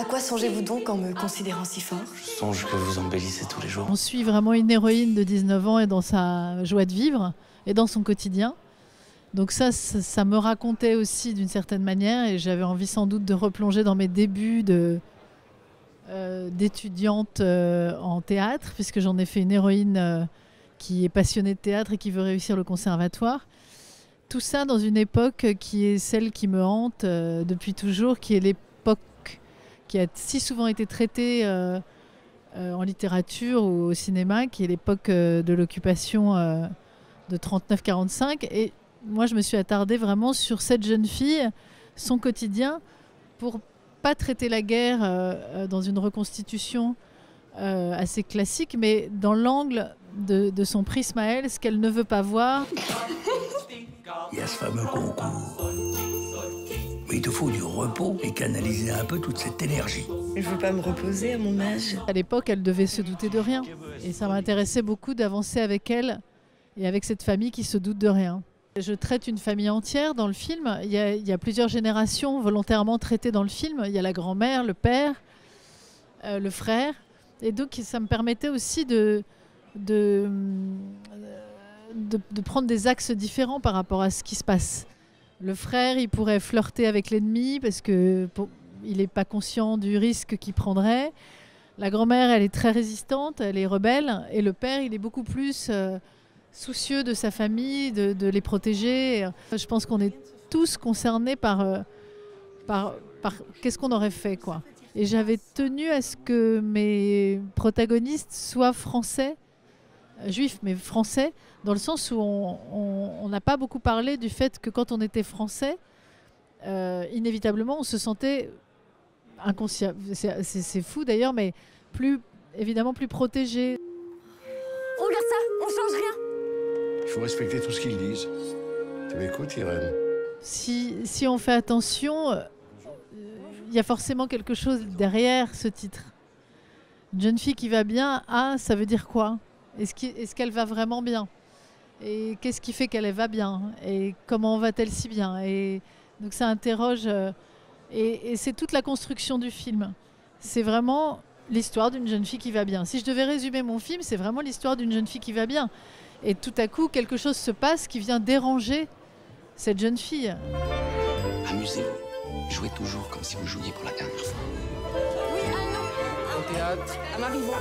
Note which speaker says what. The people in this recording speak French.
Speaker 1: quoi songez-vous donc en me considérant si fort?
Speaker 2: Je songe que vous embellissez tous les jours.
Speaker 3: On suit vraiment une héroïne de 19 ans et dans sa joie de vivre et dans son quotidien. Donc ça me racontait aussi d'une certaine manière et j'avais envie sans doute de replonger dans mes débuts d'étudiante en théâtre, puisque j'en ai fait une héroïne qui est passionnée de théâtre et qui veut réussir le conservatoire. Tout ça dans une époque qui est celle qui me hante depuis toujours, qui est l'époque qui a si souvent été traitée en littérature ou au cinéma, qui est l'époque de l'occupation de 39-45. Et moi, je me suis attardée vraiment sur cette jeune fille, son quotidien, pour pas traiter la guerre dans une reconstitution assez classique, mais dans l'angle de son prisme à elle, ce qu'elle ne veut pas voir.
Speaker 4: Il y a ce fameux concours. Mais il te faut du repos et canaliser un peu toute cette énergie.
Speaker 1: Je veux pas me reposer à mon âge.
Speaker 3: À l'époque, elle devait se douter de rien. Et ça m'intéressait beaucoup d'avancer avec elle et avec cette famille qui se doute de rien. Je traite une famille entière dans le film. Il y a plusieurs générations volontairement traitées dans le film. Il y a la grand-mère, le père, le frère. Et donc, ça me permettait aussi de prendre des axes différents par rapport à ce qui se passe. Le frère, il pourrait flirter avec l'ennemi parce qu'il n'est pas conscient du risque qu'il prendrait. La grand-mère, elle est très résistante, elle est rebelle. Et le père, il est beaucoup plus soucieux de sa famille, de les protéger. Je pense qu'on est tous concernés par qu'est-ce qu'on aurait fait, quoi. Et j'avais tenu à ce que mes protagonistes soient français, juifs, mais français, dans le sens où on n'a pas beaucoup parlé du fait que quand on était français, inévitablement, on se sentait inconscient. C'est fou d'ailleurs, mais évidemment plus protégé.
Speaker 1: Regarde ça, on change rien.
Speaker 5: Il faut respecter tout ce qu'ils disent. Tu m'écoutes, Irène?
Speaker 3: Si on fait attention, il y a forcément quelque chose derrière ce titre. Une jeune fille qui va bien, ça veut dire quoi? Est-ce qu'elle va vraiment bien? Et qu'est-ce qui fait qu'elle va bien? Et comment va-t-elle si bien? Et donc ça interroge, et c'est toute la construction du film. C'est vraiment l'histoire d'une jeune fille qui va bien. Si je devais résumer mon film, c'est vraiment l'histoire d'une jeune fille qui va bien. Et tout à coup, quelque chose se passe qui vient déranger cette jeune fille.
Speaker 2: Amusez-vous. Jouez toujours comme si vous jouiez pour la dernière fois.
Speaker 1: Oui, non.
Speaker 2: Au théâtre.
Speaker 1: À Marivaux.